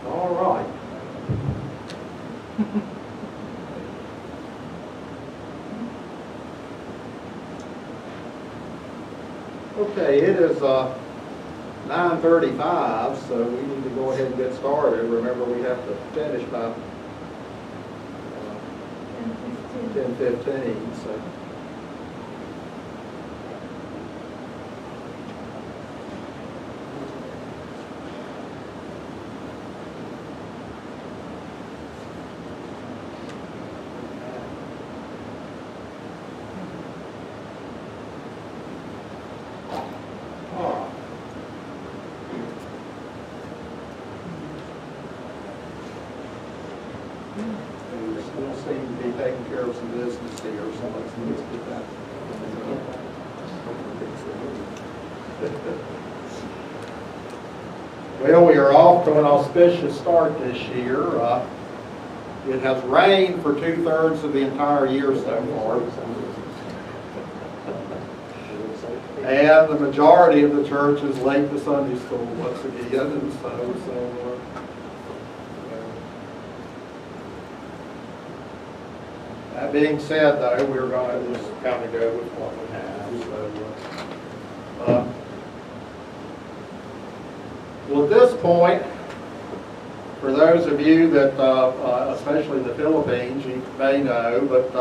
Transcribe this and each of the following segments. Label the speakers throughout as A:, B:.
A: All right. Okay, it is 9:35, so we need to go ahead and get started. Remember, we have to finish by 10:15, so. We still seem to be taking care of some business here, so let's get that. Well, we are off to an auspicious start this year. It has rained for 2/3 of the entire year so far. And the majority of the church is late to Sunday school once again, and that being said, though, we're going to just kind of go with what we have. Well, at this point, for those of you that, especially the Philippines, you may know, but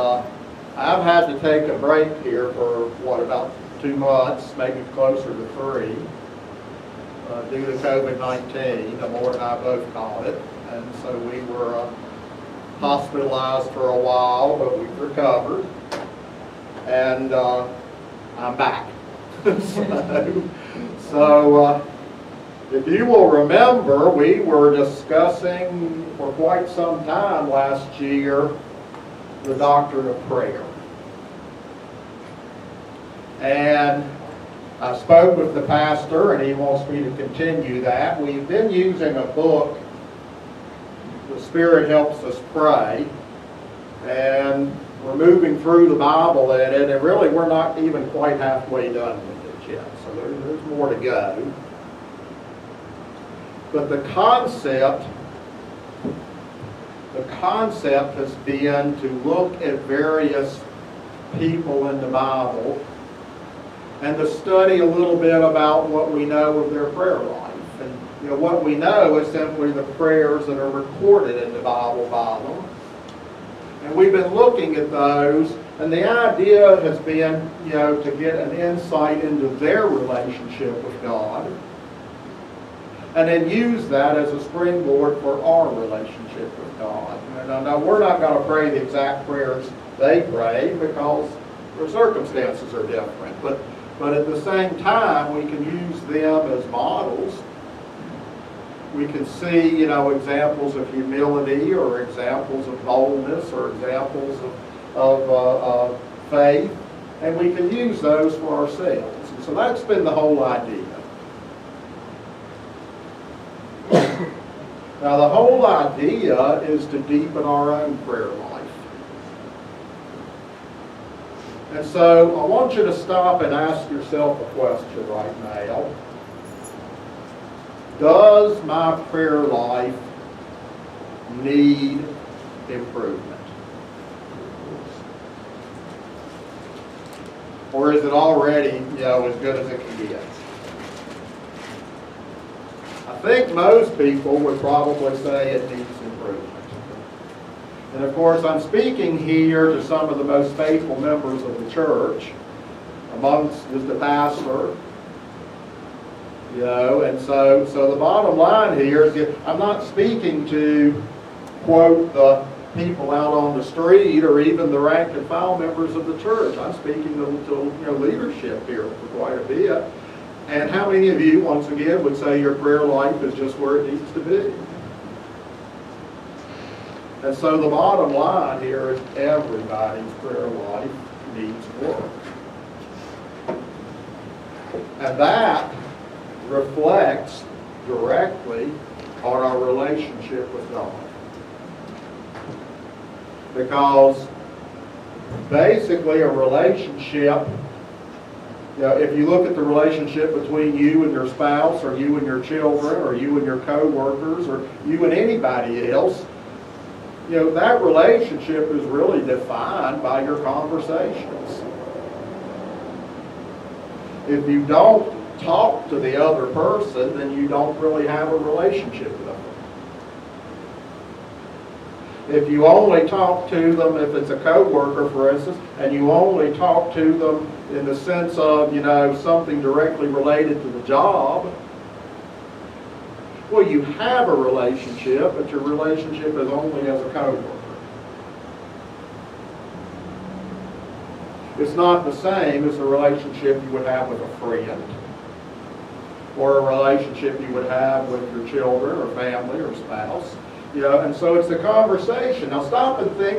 A: I've had to take a break here for, about 2 months, maybe closer to 3, due to COVID-19. Amor and I both caught it, and so we were hospitalized for a while, but we've recovered, and I'm back. so if you will remember, we were discussing for quite some time last year the doctrine of prayer. And I spoke with the pastor, and he wants me to continue that. We've been using a book, The Spirit Helps Us Pray, and we're moving through the Bible in it, and really we're not even quite halfway done with it yet, so there's more to go. But the concept has been to look at various people in the Bible and to study a little bit about what we know of their prayer life. And what we know is simply the prayers that are recorded in the Bible by them. And we've been looking at those, and the idea has been, to get an insight into their relationship with God, and then use that as a springboard for our relationship with God. And now we're not going to pray the exact prayers they pray because their circumstances are different. But at the same time, we can use them as models. We can see, examples of humility, or examples of boldness, or examples of faith, and we can use those for ourselves. And so that's been the whole idea. Now, the whole idea is to deepen our own prayer life. And so I want you to stop and ask yourself a question right now. Does my prayer life need improvement? Or is it already, as good as it can get? I think most people would probably say it needs improvement. And of course, I'm speaking here to some of the most faithful members of the church, amongst the pastor, and so the bottom line here is I'm not speaking to, quote, the people out on the street or even the rank and file members of the church. I'm speaking to leadership here for quite a bit. And how many of you, once again, would say your prayer life is just where it needs to be? And so the bottom line here is everybody's prayer life needs work. And that reflects directly on our relationship with God. Because basically a relationship, if you look at the relationship between you and your spouse, or you and your children, or you and your co-workers, or you and anybody else, that relationship is really defined by your conversations. If you don't talk to the other person, then you don't really have a relationship with them. If you only talk to them, if it's a co-worker, for instance, and you only talk to them in the sense of, something directly related to the job, well, you have a relationship, but your relationship is only as a co-worker. It's not the same as the relationship you would have with a friend, or a relationship you would have with your children or family or spouse. And so it's the conversation. Now stop and think